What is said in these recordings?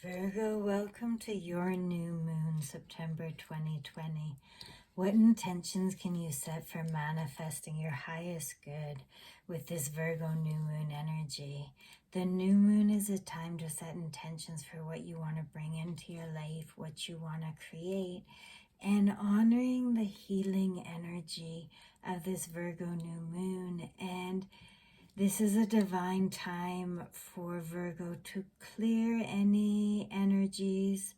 Virgo, welcome to your new moon, September 2020. What intentions can you set for manifesting your highest good with this Virgo new moon energy? The new moon is a time to set intentions for what you want to bring into your life, what you want to create, and honoring the healing energy of this Virgo new moon. And this is a divine time for Virgo to clear any energies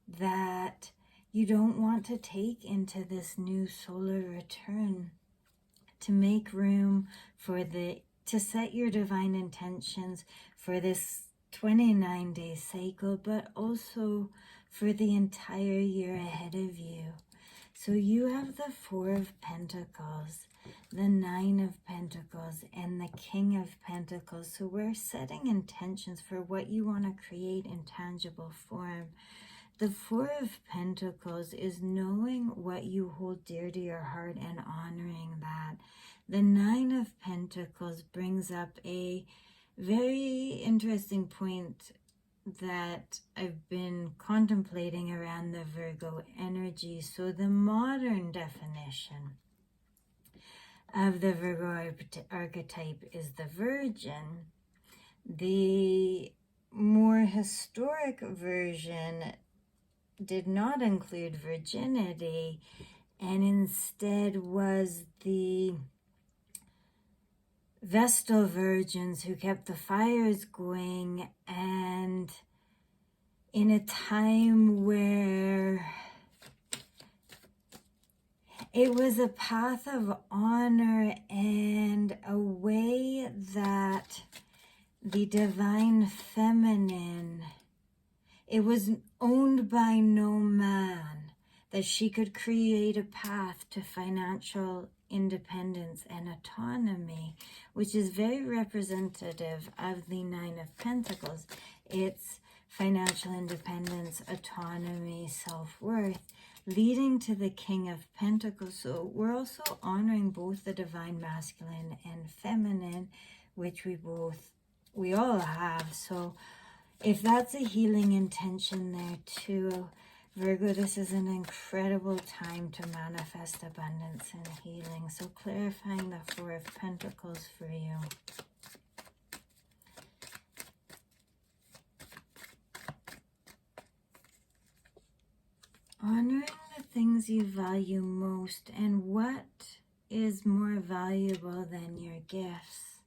that you don't want to take into this new solar return, to make room for to set your divine intentions for this 29-day cycle, but also for the entire year ahead of you. So you have the Four of Pentacles, the Nine of Pentacles, and the King of Pentacles. So we're setting intentions for what you want to create in tangible form. The Four of Pentacles is knowing what you hold dear to your heart and honoring that. The Nine of Pentacles brings up a very interesting point that I've been contemplating around the Virgo energy. So the modern definition of the Virgo archetype is the Virgin. The more historic version did not include virginity and instead was the Vestal virgins who kept the fires going, and in a time where it was a path of honor and a way that the divine feminine, it was owned by no man, that she could create a path to financial independence and autonomy, which is very representative of the Nine of Pentacles. It's financial independence, autonomy, self-worth, leading to the King of Pentacles. So we're also honoring both the divine masculine and feminine, which we all have. So if that's a healing intention there too, Virgo, this is an incredible time to manifest abundance and healing. So clarifying the Four of Pentacles for you. Honoring the things you value most, and what is more valuable than your gifts.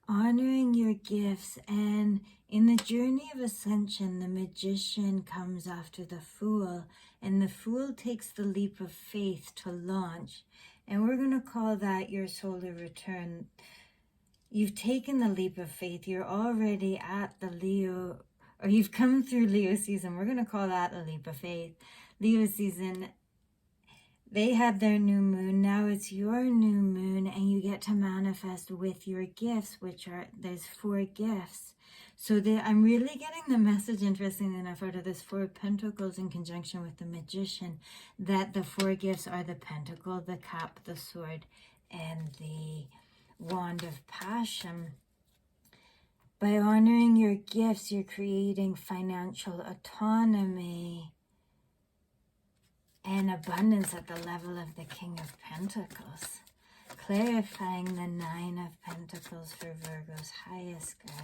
Honoring your gifts, and in the journey of ascension, the magician comes after the fool, and the fool takes the leap of faith to launch. And we're going to call that your solar return. You've taken the leap of faith. You're already at the Leo, or you've come through Leo season. We're going to call that the leap of faith. Leo season, they had their new moon. Now it's your new moon, and you get to manifest with your gifts, which are, there's 4 gifts. So I'm really getting the message, interesting enough, out of this Four of Pentacles in conjunction with the magician, that the 4 gifts are the pentacle, the cup, the sword, and the wand of passion. By honoring your gifts, you're creating financial autonomy and abundance at the level of the King of Pentacles. Clarifying the Nine of Pentacles for Virgo's highest good.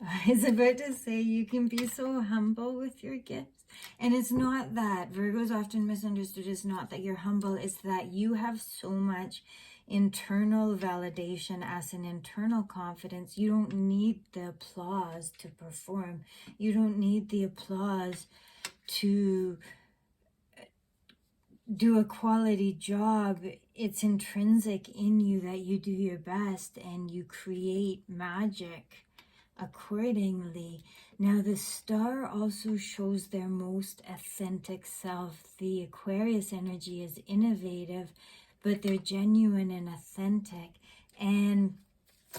I was about to say, you can be so humble with your gifts. And it's not that, Virgo's often misunderstood, it's not that you're humble, it's that you have so much internal validation as an internal confidence. You don't need the applause to perform. You don't need the applause to do a quality job. It's intrinsic in you that you do your best and you create magic accordingly. Now the star also shows their most authentic self. The Aquarius energy is innovative, but they're genuine and authentic. And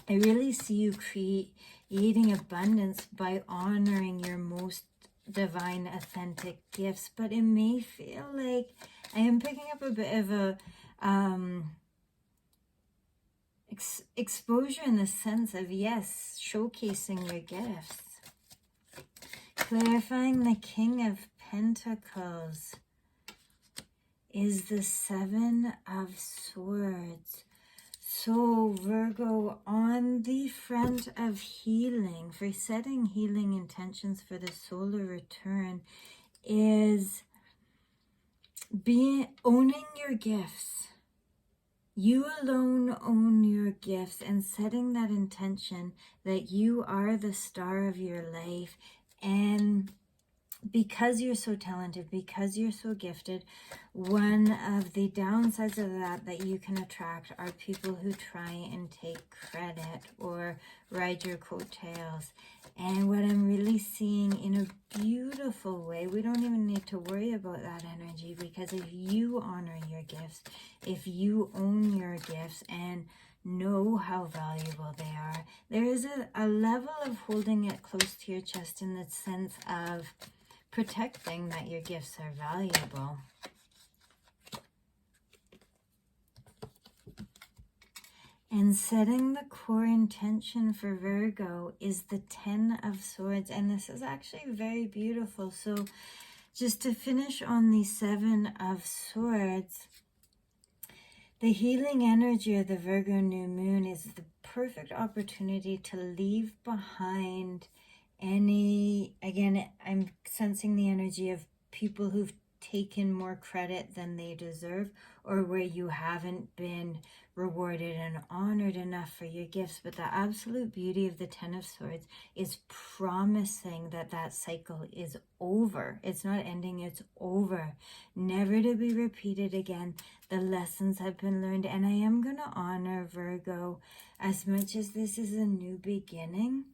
I really see you creating abundance by honoring your most divine, authentic gifts. But it may feel like I am picking up a bit of a exposure in the sense of, yes, showcasing your gifts. Clarifying the King of Pentacles is the Seven of Swords. So Virgo, on the front of healing, for setting healing intentions for the solar return, is owning your gifts. You alone own your gifts, and setting that intention that you are the star of your life. And because you're so talented, because you're so gifted, one of the downsides of that you can attract are people who try and take credit or ride your coattails. And what I'm really seeing in a beautiful way, we don't even need to worry about that energy, because if you honor your gifts, if you own your gifts and know how valuable they are, there is a level of holding it close to your chest in the sense of protecting that your gifts are valuable. And setting the core intention for Virgo is the Ten of Swords. And this is actually very beautiful. So just to finish on the Seven of Swords, the healing energy of the Virgo new moon is the perfect opportunity to leave behind any, again, I'm sensing the energy of people who've taken more credit than they deserve, or where you haven't been rewarded and honored enough for your gifts. But the absolute beauty of the Ten of Swords is promising that that cycle is over. It's not ending, it's over. Never to be repeated again. The lessons have been learned, and I am going to honor Virgo as much as this is a new beginning.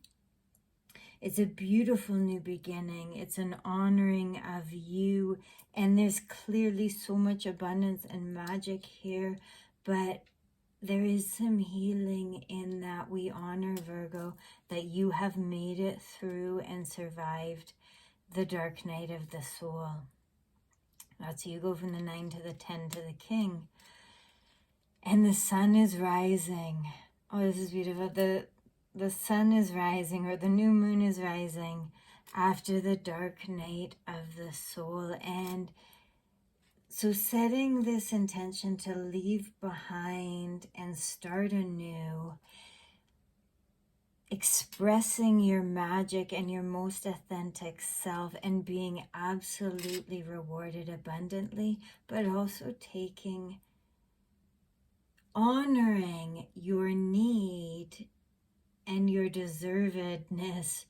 It's a beautiful new beginning. It's an honoring of you. And there's clearly so much abundance and magic here. But there is some healing in that we honor, Virgo, that you have made it through and survived the dark night of the soul. That's you go from the 9 to the 10 to the King. And the sun is rising. Oh, this is beautiful. The sun is rising, or the new moon is rising after the dark night of the soul. And so setting this intention to leave behind and start anew, expressing your magic and your most authentic self, and being absolutely rewarded abundantly, but also honoring your need and your deservedness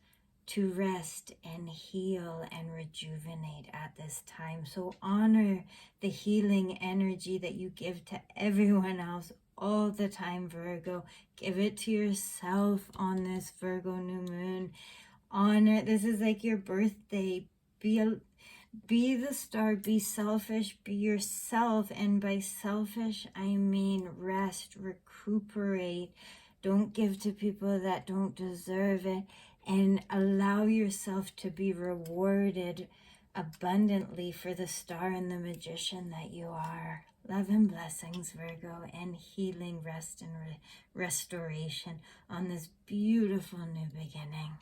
to rest and heal and rejuvenate at this time. So honor the healing energy that you give to everyone else all the time, Virgo. Give it to yourself on this Virgo new moon. Honor, this is like your birthday. Be the star, be selfish, be yourself. And by selfish, I mean rest, recuperate. Don't give to people that don't deserve it, and allow yourself to be rewarded abundantly for the star and the magician that you are. Love and blessings, Virgo, and healing, rest, and restoration on this beautiful new beginning.